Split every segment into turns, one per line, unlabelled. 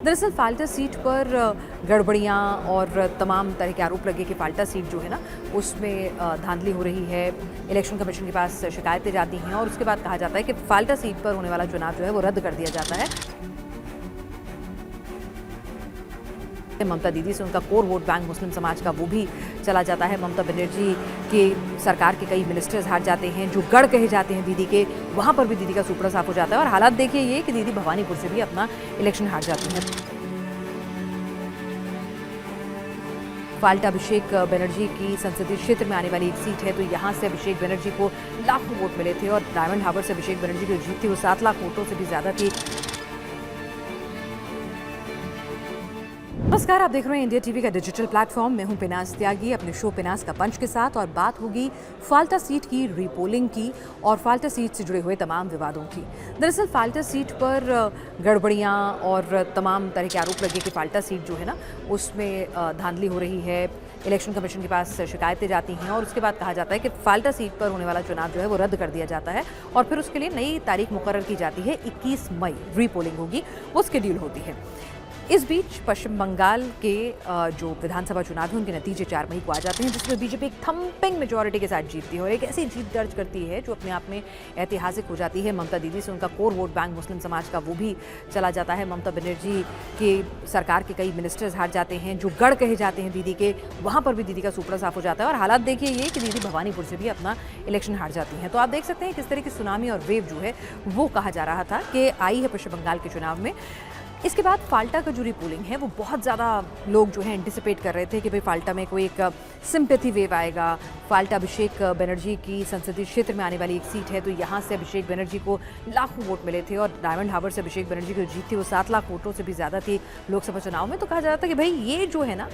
दरअसल फाल्टा सीट पर गड़बड़ियां और तमाम तरह के आरोप लगे कि फाल्टा सीट जो है ना उसमें धांधली हो रही है। इलेक्शन कमीशन के पास शिकायतें जाती हैं और उसके बाद कहा जाता है कि फाल्टा सीट पर होने वाला चुनाव जो है वो रद्द कर दिया जाता है। ममता दीदी से उनका कोर वोट बैंक मुस्लिम समाज का वो भी चला जाता है। ममता बनर्जी की सरकार के कई मिनिस्टर्स हार जाते हैं, जो गढ़ कहे जाते हैं दीदी के, वहां पर भी दीदी का सुपड़ा साफ हो जाता है। और हालात देखिए ये कि दीदी भवानीपुर से भी अपना इलेक्शन हार जाती हैं। फाल्टा अभिषेक बनर्जी की संसदीय क्षेत्र में आने वाली एक सीट है, तो यहाँ से अभिषेक बनर्जी को लाखों वोट मिले थे और डायमंड हार्बर से अभिषेक बनर्जी की जीत थी वो 7 लाख वोटों से भी ज्यादा थी। नमस्कार, आप देख रहे हैं इंडिया टीवी का डिजिटल प्लेटफॉर्म। मैं हूं पिनास त्यागी अपने शो पिनास का पंच के साथ, और बात होगी फाल्टा सीट की रीपोलिंग की और फाल्टा सीट से जुड़े हुए तमाम विवादों की। दरअसल फाल्टा सीट पर गड़बड़ियां और तमाम तरह के आरोप लगे कि फाल्टा सीट जो है ना उसमें धांधली हो रही है। इलेक्शन कमीशन के पास शिकायतें जाती हैं और उसके बाद कहा जाता है कि फाल्टा सीट पर होने वाला चुनाव जो है वो रद्द कर दिया जाता है और फिर उसके लिए नई तारीख मुकर्रर की जाती है। 21 मई रीपोलिंग होगी, वो शेड्यूल होती है। इस बीच पश्चिम बंगाल के जो विधानसभा चुनाव है उनके नतीजे 4 मई को आ जाते हैं, जिसमें बीजेपी एक थम्पिंग मेजॉरिटी के साथ जीतती है और एक ऐसी जीत दर्ज करती है जो अपने आप में ऐतिहासिक हो जाती है। ममता दीदी से उनका कोर वोट बैंक मुस्लिम समाज का वो भी चला जाता है। ममता बनर्जी की सरकार के कई मिनिस्टर्स हार जाते हैं, जो गढ़ कहे जाते हैं दीदी के, वहाँ पर भी दीदी का सुपड़ा साफ हो जाता है। और हालात देखिए ये कि दीदी भवानीपुर से भी अपना इलेक्शन हार जाती हैं। तो आप देख सकते हैं किस तरह की सुनामी और वेव जो है वो कहा जा रहा था कि आई है पश्चिम बंगाल के चुनाव में। इसके बाद फाल्टा का जो रीपोलिंग है वो बहुत ज़्यादा लोग जो है एंटिसिपेट कर रहे थे कि भाई फाल्टा में कोई एक सिंपैथी वेव आएगा। फाल्टा अभिषेक बनर्जी की संसदीय क्षेत्र में आने वाली एक सीट है, तो यहाँ से अभिषेक बनर्जी को लाखों वोट मिले थे और डायमंड हार्बर से अभिषेक बनर्जी की जीत थी वो 7 लाख वोटों से भी ज़्यादा थी लोकसभा चुनाव में। तो कहा जा रहा था कि भाई ये जो है ना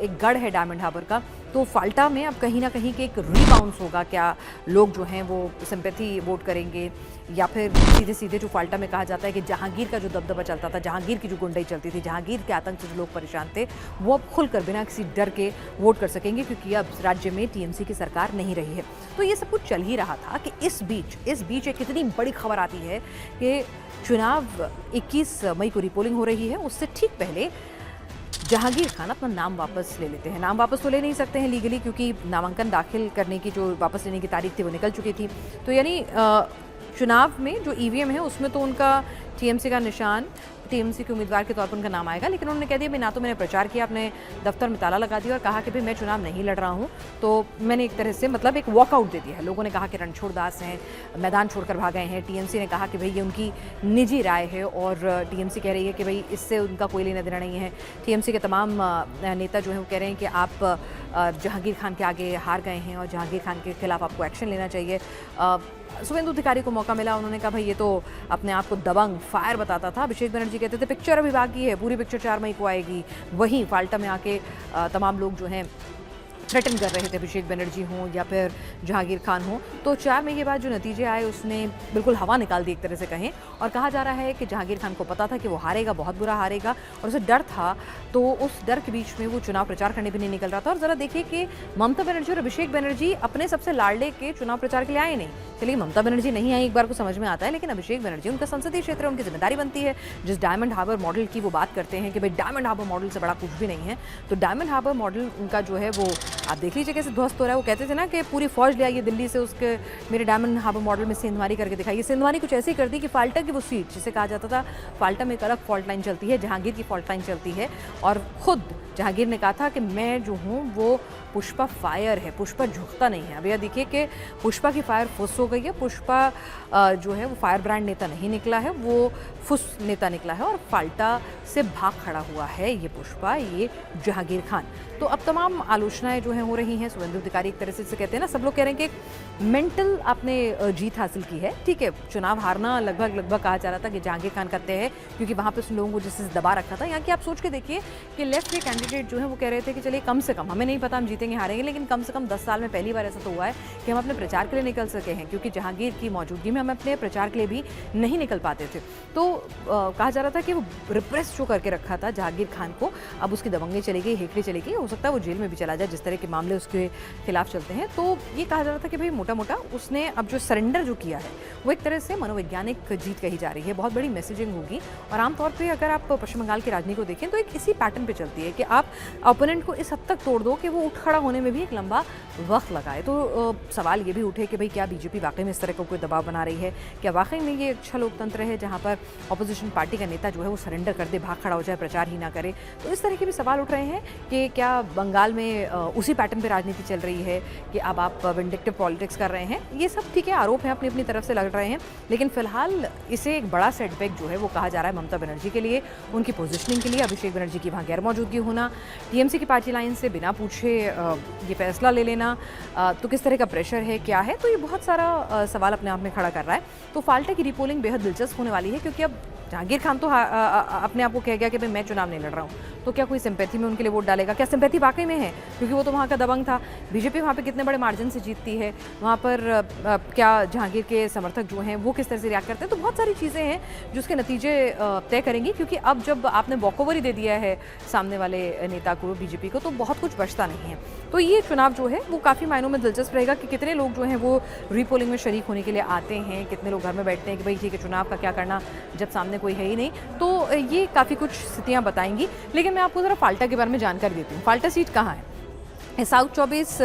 एक गढ़ है डायमंड हार्बर का, तो फाल्टा में अब कहीं ना कहीं के एक रीबाउंस होगा। क्या लोग जो हैं वो सिंपैथी वोट करेंगे या फिर सीधे सीधे जो फाल्टा में कहा जाता है कि जहांगीर का जो दबदबा चलता था, जहांगीर की जो गुंडाई चलती थी, जहांगीर के आतंक से जो लोग परेशान थे, वो अब खुलकर बिना किसी डर के वोट कर सकेंगे क्योंकि अब राज्य में टीएमसी की सरकार नहीं रही है। तो ये सब कुछ चल ही रहा था कि इस बीच एक इतनी बड़ी खबर आती है कि चुनाव 21 मई को रीपोलिंग हो रही है। उससे ठीक पहले जहांगीर खान अपना नाम वापस ले लेते हैं। नाम वापस तो ले नहीं सकते हैं लीगली, क्योंकि नामांकन दाखिल करने की जो वापस लेने की तारीख थी वो निकल चुकी थी। तो यानी चुनाव में जो ईवीएम है उसमें तो उनका टीएमसी का निशान, टीएमसी के उम्मीदवार के तौर पर उनका नाम आएगा, लेकिन उन्होंने कह दिया भाई ना तो मैंने प्रचार किया, अपने दफ्तर में ताला लगा दिया और कहा कि भाई मैं चुनाव नहीं लड़ रहा हूँ। तो मैंने एक तरह से मतलब एक वॉकआउट दे दिया है। लोगों ने कहा कि रणछोड़ दास हैं, मैदान छोड़कर भाग गए हैं। टीएमसी ने कहा कि भाई ये उनकी निजी राय है और टीएमसी कह रही है कि भाई इससे उनका कोई लेना देना नहीं है। टीएमसी के तमाम नेता जो हैं वो कह रहे हैं कि आप जहांगीर खान के आगे हार गए हैं और जहांगीर खान के खिलाफ आपको एक्शन लेना चाहिए। शुभेंदु अधिकारी को मौका मिला, उन्होंने कहा भाई ये तो अपने आप को दबंग फायर बताता था। अभिषेक बनर्जी कहते थे पिक्चर अभी बाकी है, पूरी पिक्चर 4 मई को आएगी। वहीं फाल्टा में आके तमाम लोग जो हैं थ्रेटन कर रहे थे, अभिषेक बनर्जी हों या फिर जहांगीर खान हों। तो 4 मई के बाद जो नतीजे आए उसने बिल्कुल हवा निकाल दी एक तरह से कहें, और कहा जा रहा है कि जहांगीर खान को पता था कि वो हारेगा, बहुत बुरा हारेगा, और उसे डर था। तो उस डर के बीच में वो चुनाव प्रचार करने भी नहीं निकल रहा था। और ज़रा देखिए कि ममता बनर्जी और अभिषेक बनर्जी अपने सबसे लाडले के चुनाव प्रचार के लिए आए नहीं। चलिए ममता बनर्जी नहीं आई, एक बार को समझ में आता है, लेकिन अभिषेक बनर्जी उनका संसदीय क्षेत्र है, उनकी जिम्मेदारी बनती है। जिस डायमंड हार्बर मॉडल की वो बात करते हैं कि भाई डायमंड हार्बर मॉडल से बड़ा कुछ भी नहीं है, तो डायमंड हार्बर मॉडल उनका जो है वो आप देख लीजिए कैसे ध्वस्त हो रहा है। वो कहते थे ना कि पूरी फौज ले आइए दिल्ली से, उसके मेरे डायमंड हार्बर मॉडल में सेंधमारी करके दिखाइए। सेंधमारी कुछ ऐसी कर दी कि फाल्टा की वो सीट, जिसे कहा जाता था फाल्टा में एक अलग फॉल्ट लाइन चलती है, जहांगीर की फॉल्ट लाइन चलती है, और खुद जहांगीर ने कहा था कि मैं जो हूँ वो पुष्पा फायर है, पुष्पा झुकता नहीं है। अब यह देखिए कि पुष्पा की फायर फुस हो गई है। पुष्पा जो है वो फायर ब्रांड नेता नहीं निकला है, वो फुस नेता निकला है और फाल्टा से भाग खड़ा हुआ है ये पुष्पा, ये जहांगीर खान। तो अब तमाम आलोचनाएं जो हैं हो रही हैं। शुभेंदु अधिकारी एक तरह से कहते हैं ना, सब लोग कह रहे हैं कि मेंटल आपने जीत हासिल की है। ठीक है, चुनाव हारना लगभग कहा जा रहा था कि जहांगीर खान करते हैं, क्योंकि वहाँ पे उन लोगों को जिससे दबा रखा था। यहाँ की आप सोच के देखिए कि लेफ्ट के कैंडिडेट कैंडिडेट जो है वो कह रहे थे कि चलिए कम से कम, हमें नहीं पता हम जीतेंगे हारेंगे, लेकिन कम से कम 10 साल में पहली बार ऐसा तो हुआ है कि हम अपने प्रचार के लिए निकल सके हैं, क्योंकि जहांगीर की मौजूदगी में हम अपने प्रचार के लिए भी नहीं निकल पाते थे। तो कहा जा रहा था कि वो रिप्रेस जो करके रखा था जहांगीर खान को, अब उसकी दबंगें चली गई, हेकड़ी चली गई, हो सकता है वो जेल में भी चला जाए जिस तरह के मामले उसके खिलाफ चलते हैं। तो ये कहा जा रहा था कि भाई मोटा मोटा उसने अब जो सरेंडर जो किया है वो एक तरह से मनोवैज्ञानिक जीत कही जा रही है, बहुत बड़ी मैसेजिंग होगी। और आमतौर पर अगर आप पश्चिम बंगाल की राजनीति को देखें तो एक इसी पैटर्न पर चलती है कि आप ओपोनेंट को इस हद तक तोड़ दो कि वो उठ खड़ा होने में भी एक लंबा वक्त लगाए। तो सवाल ये भी उठे कि भाई क्या बीजेपी वाकई में इस तरह का कोई दबाव बना रही है, क्या वाकई में ये अच्छा लोकतंत्र है जहां पर ऑपोजिशन पार्टी का नेता जो है वो सरेंडर कर दे, भाग खड़ा हो जाए, प्रचार ही ना करे। तो इस तरह के भी सवाल उठ रहे हैं कि क्या बंगाल में उसी पैटर्न पर राजनीति चल रही है कि अब आप विंडिक्टिव पॉलिटिक्स कर रहे हैं। ये सब ठीक है, आरोप हैं अपनी अपनी तरफ से लग रहे हैं, लेकिन फिलहाल इसे एक बड़ा सेटबैक जो है वो कहा जा रहा है ममता बनर्जी के लिए, उनकी पोजिशनिंग के लिए। अभिषेक बनर्जी की वहाँ गैर मौजूदगी होना, टीएमसी की पार्टी लाइन से बिना पूछे ये फैसला ले लेना, तो किस तरह का प्रेशर है, क्या है, तो ये बहुत सारा सवाल अपने आप में खड़ा कर रहा है। तो फाल्टा की रीपोलिंग बेहद दिलचस्प होने वाली है, क्योंकि अब जहांगीर खान तो अपने आप को कह गया कि भाई मैं चुनाव नहीं लड़ रहा हूँ, तो क्या कोई सिंपैथी में उनके लिए वोट डालेगा? क्या सिंपैथी वाकई में है, क्योंकि वो तो वहाँ का दबंग था। बीजेपी वहाँ पे कितने बड़े मार्जिन से जीतती है, वहाँ पर क्या जहांगीर के समर्थक जो हैं वो किस तरह से रिएक्ट करते हैं? तो बहुत सारी चीज़ें हैं जो उसके नतीजे तय करेंगी, क्योंकि अब जब आपने वॉकओवर ही दे दिया है सामने वाले नेता को, बीजेपी को, तो बहुत कुछ बचता नहीं है। तो ये चुनाव जो है वो काफ़ी मायनों में दिलचस्प रहेगा कि कितने लोग जो हैं वो रीपोलिंग में शरीक होने के लिए आते हैं, कितने लोग घर में बैठते हैं कि भाई ठीक है चुनाव का क्या करना जब सामने कोई है ही नहीं। तो ये काफ़ी कुछ स्थितियाँ बताएंगी। लेकिन मैं आपको ज़रा फाल्टा के बारे में जानकारी देती हूँ। फाल्टा सीट कहाँ है? साउथ 24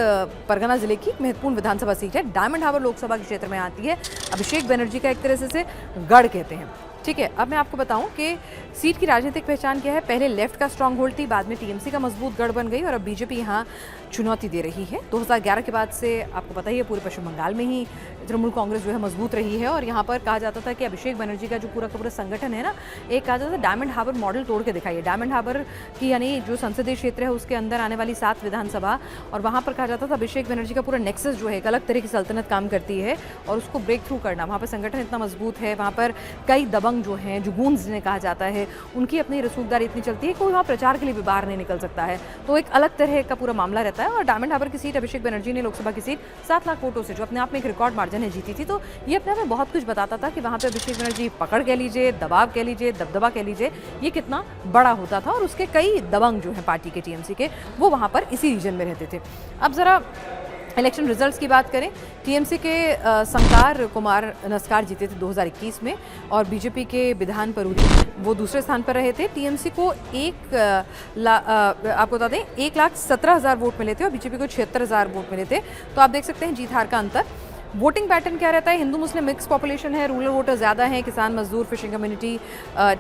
परगना जिले की महत्वपूर्ण विधानसभा सीट है, डायमंड हार्बर लोकसभा के क्षेत्र में आती है। अभिषेक बनर्जी का एक तरह से गढ़ कहते हैं, ठीक है। अब मैं आपको बताऊं कि सीट की राजनीतिक पहचान क्या है। पहले लेफ्ट का स्ट्रांग होल्ड थी, बाद में टीएमसी का मजबूत गढ़ बन गई और अब बीजेपी यहाँ चुनौती दे रही है। 2011 के बाद से आपको पता ही है पूरे पश्चिम बंगाल में ही तृणमूल कांग्रेस जो है मजबूत रही है, और यहाँ पर कहा जाता था कि अभिषेक बनर्जी का जो पूरा का पूरा संगठन है ना, एक कहा जाता था डायमंड हार्बर मॉडल तोड़ के दिखाइए। डायमंड हार्बर की यानी जो संसदीय क्षेत्र है उसके अंदर आने वाली 7 विधानसभा, और वहाँ पर कहा जाता था अभिषेक बनर्जी का पूरा नेक्सस जो है एक अलग तरह की सल्तनत काम करती है, और उसको ब्रेक थ्रू करना, वहाँ पर संगठन इतना मजबूत है, वहाँ पर कई दबंग जो हैं, जो गूंज जिन्हें कहा जाता है, उनकी अपनी रसूखदारी इतनी चलती है, कोई वहाँ प्रचार के लिए भी बाहर नहीं निकल सकता है। तो एक अलग तरह का पूरा मामला रहता है। और डायमंड हार्बर की सीट अभिषेक बनर्जी ने लोकसभा की सीट 7 लाख वोटों से, जो अपने आप में एक रिकॉर्ड मार्जिन है, जीती थी। तो ये अपने आप में बहुत कुछ बताता था कि वहाँ पे अभिषेक बनर्जी पकड़ कह लीजिए, दबाव कह लीजिए, दबदबा कह लीजिए, ये कितना बड़ा होता था। और उसके कई दबंग जो हैं पार्टी के, टीएमसी के, वो वहाँ पर इसी रीजन में रहते थे। अब ज़रा इलेक्शन रिजल्ट्स की बात करें, टीएमसी के संकार कुमार नस्कार जीते थे 2021 में, और बीजेपी के विधान परूरी वो दूसरे स्थान पर रहे थे। टीएमसी को आपको बता दें 1,17,000 वोट मिले थे और बीजेपी को 76,000 वोट मिले थे। तो आप देख सकते हैं जीत हार का अंतर। वोटिंग पैटर्न क्या रहता है? हिंदू मुस्लिम मिक्स पॉपुलेशन है, रूरल वोटर ज़्यादा हैं, किसान मजदूर फिशिंग कम्युनिटी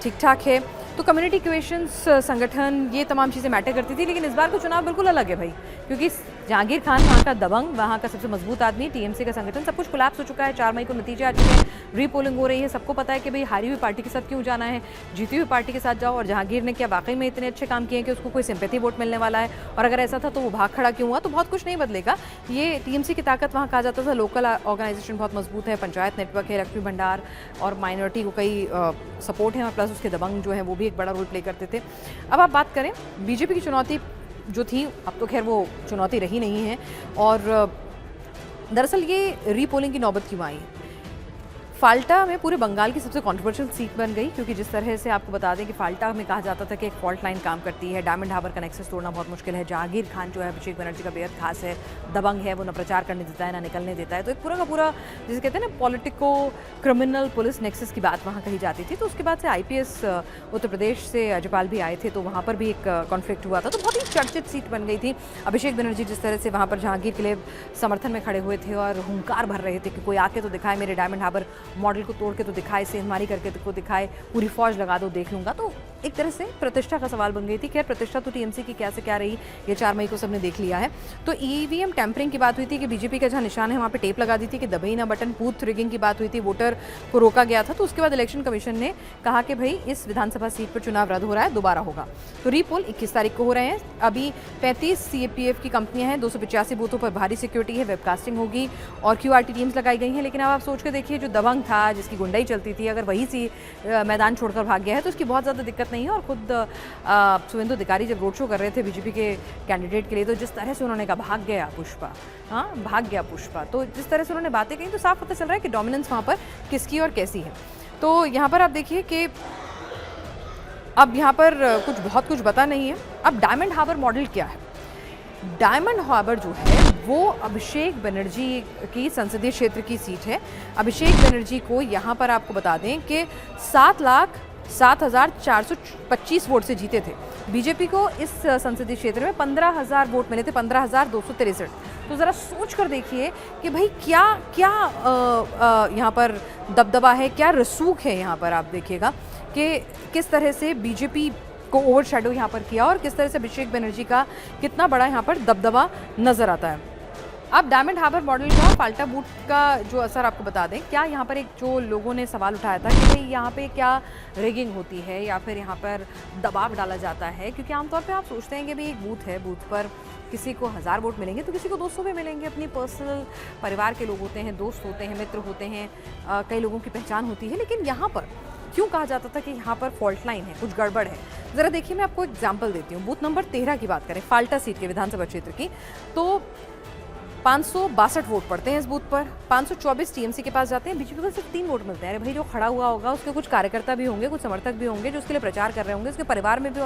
ठीक ठाक है। तो कम्युनिटी इक्वेशंस, संगठन, ये तमाम चीज़ें मैटर करती थी। लेकिन इस बार का चुनाव बिल्कुल अलग है भाई, क्योंकि जहांगीर खान वहाँ का दबंग, वहाँ का सबसे मजबूत आदमी, टीएमसी का संगठन, सब कुछ कोलैप्स हो चुका है। 4 मई को नतीजे आ चुके हैं, रीपोलिंग हो रही है। सबको पता है कि भाई हारी हुई पार्टी के साथ क्यों जाना है, जीती हुई पार्टी के साथ जाओ। और जहांगीर ने क्या वाकई में इतने अच्छे काम किए हैं कि उसको कोई सिंपैथी वोट मिलने वाला है? और अगर ऐसा था तो वो भाग खड़ा क्यों हुआ? तो बहुत कुछ नहीं बदलेगा। ये टीएमसी की ताकत, वहाँ कहा जाता था लोकल ऑर्गेनाइजेशन बहुत मजबूत है, पंचायत नेटवर्क है, लक्ष्मी भंडार, और माइनॉरिटी को कई सपोर्ट है, और प्लस उसके दबंग जो है वो भी एक बड़ा रोल प्ले करते थे। अब आप बात करें बीजेपी की चुनौती जो थी, अब तो खैर वो चुनौती रही नहीं है। और दरअसल ये रीपोलिंग की नौबत क्यों आई? फाल्टा में पूरे बंगाल की सबसे कंट्रोवर्शियल सीट बन गई, क्योंकि जिस तरह से आपको बता दें कि फाल्टा में कहा जाता था कि एक फॉल्ट लाइन काम करती है, डायमंड हार्बर का नेक्सस तोड़ना बहुत मुश्किल है। जहांगीर खान जो है अभिषेक बनर्जी का बेहद खास है, दबंग है, वो ना प्रचार करने देता है ना निकलने देता है। तो एक पूरा का पूरा जिसे कहते हैं ना पॉलिटिको क्रिमिनल पुलिस नेक्सस की बात वहाँ कही जाती थी। तो उसके बाद से IPS उत्तर प्रदेश से अजयपाल भी आए थे, तो वहाँ पर भी एक कॉन्फ्लिक्ट हुआ था। तो बहुत ही चर्चित सीट बन गई थी। अभिषेक बनर्जी जिस तरह से वहाँ पर जहांगीर के लिए समर्थन में खड़े हुए थे और हुंकार भर रहे थे कि कोई आके तो दिखाए, मेरे डायमंड हार्बर मॉडल को तोड़ के तो दिखाए, सेंधमारी करके तो दिखाए, पूरी फौज लगा दो, देख लूंगा। तो एक तरह से प्रतिष्ठा का सवाल बन गई थी। खैर प्रतिष्ठा तो टीएमसी की क्या से क्या रही, ये 4 मई को सबने देख लिया है। तो ईवीएम टैंपरिंग की बात हुई थी कि बीजेपी का जहां निशान है वहां पे टेप लगा दी थी कि दबई ना बटन। बूथ रिगिंग की बात हुई थी, वोटर को रोका गया था। तो उसके बाद इलेक्शन कमीशन ने कहा कि भाई इस विधानसभा सीट पर चुनाव रद्द हो रहा है, दोबारा होगा। तो रीपोल 21 तारीख को हो रहे हैं। अभी 35 CPF की कंपनियां हैं, 285 बूथों पर भारी सिक्योरिटी है, वेबकास्टिंग होगी और QRT टीम्स लगाई गई हैं। लेकिन अब आप सोच के देखिए, जो दबंग गैंग था, जिसकी गुंडाई चलती थी, अगर वही सी मैदान छोड़कर भाग गया है तो उसकी बहुत ज़्यादा दिक्कत नहीं है। और खुद शुभेंदु अधिकारी जब रोड शो कर रहे थे बीजेपी के कैंडिडेट के लिए, तो जिस तरह से उन्होंने कहा भाग गया पुष्पा, हाँ भाग गया पुष्पा, तो जिस तरह से उन्होंने बातें कही तो साफ पता चल रहा है कि डोमिनेंस वहाँ पर किसकी और कैसी है। तो यहाँ पर आप देखिए कि अब यहाँ पर बहुत कुछ बता नहीं है। अब डायमंड हार्बर मॉडल क्या है? डायमंड हार्बर जो है वो अभिषेक बनर्जी की संसदीय क्षेत्र की सीट है। अभिषेक बनर्जी को यहाँ पर आपको बता दें कि 7,07,425 वोट से जीते थे। बीजेपी को इस संसदीय क्षेत्र में 15,000 वोट मिले थे, 15,263। तो ज़रा सोच कर देखिए कि भाई क्या क्या यहाँ पर दबदबा है, क्या रसूख है। यहाँ पर आप देखिएगा कि किस तरह से बीजेपी को ओवरशैडो यहाँ पर किया और किस तरह से अभिषेक बनर्जी का कितना बड़ा यहाँ पर दबदबा नजर आता है। अब डायमंड हार्बर मॉडल का फाल्टा बूथ का जो असर आपको बता दें, क्या यहाँ पर एक जो लोगों ने सवाल उठाया था कि भाई यहाँ पे क्या रिगिंग होती है या फिर यहाँ पर दबाव डाला जाता है, क्योंकि आमतौर पे आप सोचते हैं कि भाई एक बूथ है, बूथ पर किसी को 1000 वोट मिलेंगे तो किसी को 200 भी मिलेंगे। अपनी पर्सनल परिवार के लोग होते हैं, दोस्त होते हैं, मित्र होते हैं, कई लोगों की पहचान होती है। लेकिन यहाँ पर क्यों कहा जाता था कि यहाँ पर फॉल्ट लाइन है, कुछ गड़बड़ है? ज़रा देखिए, मैं आपको एग्जाम्पल देती हूँ। बूथ नंबर 13 की बात करें, फाल्टा सीट के विधानसभा क्षेत्र की, तो 562 वोट पड़ते हैं इस बूथ पर। 524 टीएमसी के पास जाते हैं, बीजेपी को सिर्फ 3 वोट मिलते हैं। अरे भाई, जो खड़ा हुआ होगा उसके कुछ कार्यकर्ता भी होंगे, कुछ समर्थक भी होंगे जो उसके लिए प्रचार कर रहे होंगे, उसके परिवार में भी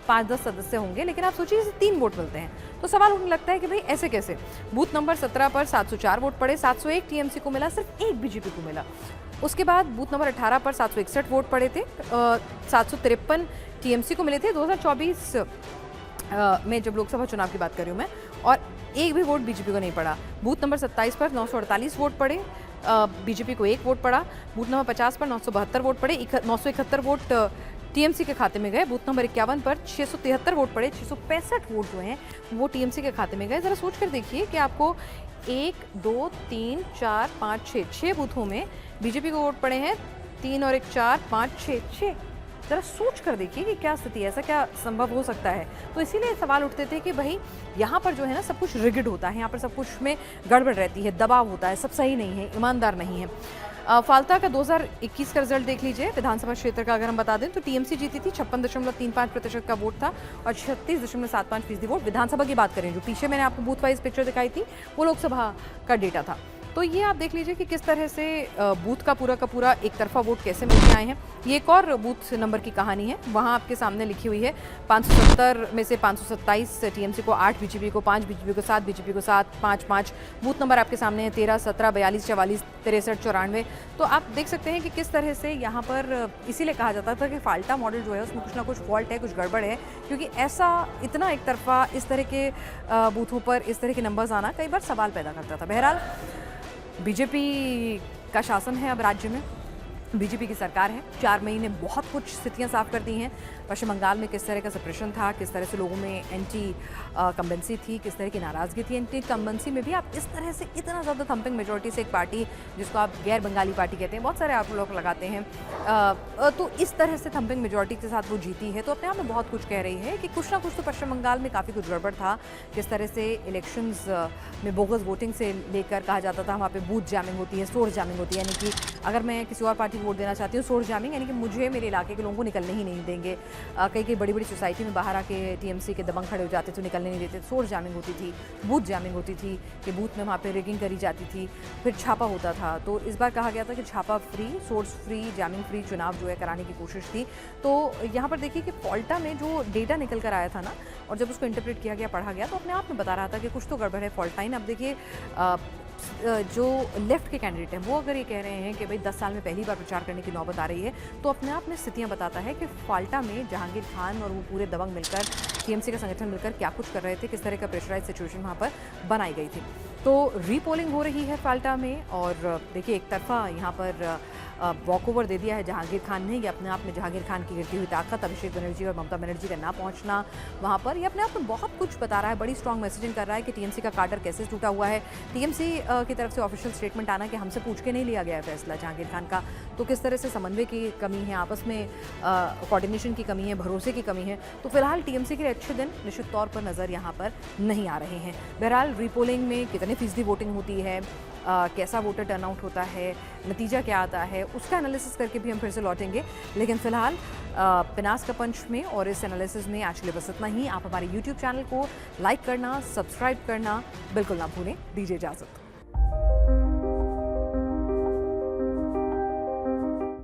5-10 सदस्य होंगे, लेकिन आप सोचिए इसे 3 वोट मिलते हैं। तो सवाल उन्हें लगता है कि भाई ऐसे कैसे? बूथ नंबर 17 पर 704 वोट पड़े, 701 टीएमसी को मिला, सिर्फ 1 बीजेपी को मिला। उसके बाद बूथ नंबर 18 पर 761 वोट पड़े थे, 753 टीएमसी को मिले थे 2024 में, जब लोकसभा चुनाव की बात कर रही हूँ मैं, और 1 भी वोट बीजेपी को नहीं पड़ा। बूथ नंबर 27 पर 948 वोट पड़े, बीजेपी को 1 वोट पड़ा। बूथ नंबर 50 पर 972 वोट पड़े, 971 वोट टीएमसी के खाते में गए। बूथ नंबर 51 पर 673 वोट पड़े, 665 वोट जो हैं वो टीएमसी के खाते में गए। ज़रा सोच कर देखिए कि आपको 1, 2, 3, 4, 5, 6 बूथों में बीजेपी को वोट पड़े हैं, 3 और 1 4, 5, 6। ज़रा सोच कर देखिए कि क्या स्थिति है, ऐसा क्या संभव हो सकता है? तो इसीलिए सवाल उठते थे कि भाई यहाँ पर जो है ना सब कुछ रिगिड होता है, यहाँ पर सब कुछ में गड़बड़ रहती है, दबाव होता है, सब सही नहीं है, ईमानदार नहीं है। फाल्टा का 2021 का रिजल्ट देख लीजिए। विधानसभा क्षेत्र का अगर हम बता दें तो टीएमसी जीती थी, 56.35% का वोट था और 36.75% वोट। विधानसभा की बात करें, जो पीछे मैंने आपको बूथ वाइज पिक्चर दिखाई थी, वो लोकसभा का डेटा था। तो ये आप देख लीजिए कि किस तरह से बूथ का पूरा एक तरफा वोट कैसे मिलके आए हैं। ये एक और बूथ नंबर की कहानी है, वहाँ आपके सामने लिखी हुई है। 570 में से 527 टीएमसी को, 8 बीजेपी को, 5 बीजेपी को, 7 बीजेपी को, 7, 5, 5। बूथ नंबर आपके सामने है 13, 17, 42, 44, 63, 94। तो आप देख सकते हैं कि किस तरह से यहाँ पर इसीलिए कहा जाता था कि फाल्टा मॉडल जो है उसमें कुछ ना कुछ फॉल्ट है, कुछ गड़बड़ है, क्योंकि ऐसा इतना एक तरफा इस तरह के बूथों पर इस तरह के नंबर्स आना कई बार सवाल पैदा करता था। बहरहाल बीजेपी का शासन है अब राज्य में, बीजेपी की सरकार है। 4 महीने बहुत कुछ स्थितियां साफ कर दी हैं। पश्चिम बंगाल में किस तरह का सप्रेशन था, किस तरह से लोगों में एंटी कंबेंसी थी, किस तरह की नाराज़गी थी। एंटी कंबेंसी में भी आप इस तरह से इतना ज़्यादा थम्पिंग मेजोरिटी से एक पार्टी जिसको आप गैर बंगाली पार्टी कहते हैं, बहुत सारे आप लोग लगाते हैं, तो इस तरह से थम्पिंग मेजोरिटी के साथ वो जीती है, तो अपने आप में बहुत कुछ कह रही है कि कुछ ना कुछ तो पश्चिम बंगाल में काफ़ी कुछ गड़बड़ था। किस तरह से इलेक्शंस में बोगस वोटिंग से लेकर कहा जाता था वहाँ पे बूथ जैमिंग होती है, सोर्स जैमिंग होती है, यानी कि अगर मैं किसी और पार्टी को वोट देना चाहती हूँ, सोर्स जैमिंग यानी कि मुझे मेरे इलाके के लोगों को निकलने ही नहीं देंगे। कई बड़ी बड़ी सोसाइटी में बाहर आके टीएमसी के दबंग खड़े हो जाते तो निकलने नहीं देते। सोर्स जैमिंग होती थी, बूथ जैमिंग होती थी कि बूथ में वहाँ पे रिगिंग करी जाती थी, फिर छापा होता था। तो इस बार कहा गया था कि छापा free, source free, jamming free चुनाव जो है कराने की कोशिश थी। तो यहाँ पर देखिए कि फाल्टा में जो डेटा निकल कर आया था ना, और जब उसको इंटरप्रेट किया गया, पढ़ा गया, तो अपने आप में बता रहा था कि कुछ तो गड़बड़ है फाल्टाइन। अब देखिए जो लेफ्ट के कैंडिडेट हैं वो अगर ये कह रहे हैं कि भाई 10 साल में पहली बार प्रचार करने की नौबत आ रही है, तो अपने आप में स्थितियां बताता है कि फाल्टा में जहांगीर खान और वो पूरे दबंग मिलकर, टीएमसी का संगठन मिलकर क्या कुछ कर रहे थे, किस तरह का प्रेशराइज सिचुएशन वहाँ पर बनाई गई थी। तो रीपोलिंग हो रही है फाल्टा में, और देखिए एक तरफा यहाँ पर वॉकओवर दे दिया है जहांगीर खान ने। ये अपने आप में जहांगीर खान की गिरती हुई ताकत, अभिषेक बनर्जी और ममता बनर्जी का ना पहुंचना वहाँ पर, ये अपने आप में बहुत कुछ बता रहा है। बड़ी स्ट्रॉन्ग मैसेजिंग कर रहा है कि टीएमसी का काडर कैसे टूटा हुआ है। टीएमसी की तरफ से ऑफिशियल स्टेटमेंट आना कि हमसे पूछ के नहीं लिया गया है फैसला जहांगीर खान का, तो किस तरह से समन्वय की कमी है, आपस में कोऑर्डिनेशन की कमी है, भरोसे की कमी है। तो फिलहाल टीएमसी के लिए अच्छे दिन निश्चित तौर पर नज़र यहाँ पर नहीं आ रहे हैं। बहरहाल रीपोलिंग में कितने फीसदी वोटिंग होती है, कैसा वोटर टर्नआउट होता है, नतीजा क्या आता है, उसका एनालिसिस करके भी हम फिर से लौटेंगे। लेकिन फिलहाल पिनास का पंच में और इस एनालिसिस में एक्चुअली बस इतना ही। आप हमारे यूट्यूब चैनल को लाइक करना, सब्सक्राइब करना बिल्कुल ना भूलें। दीजिए इजाज़त।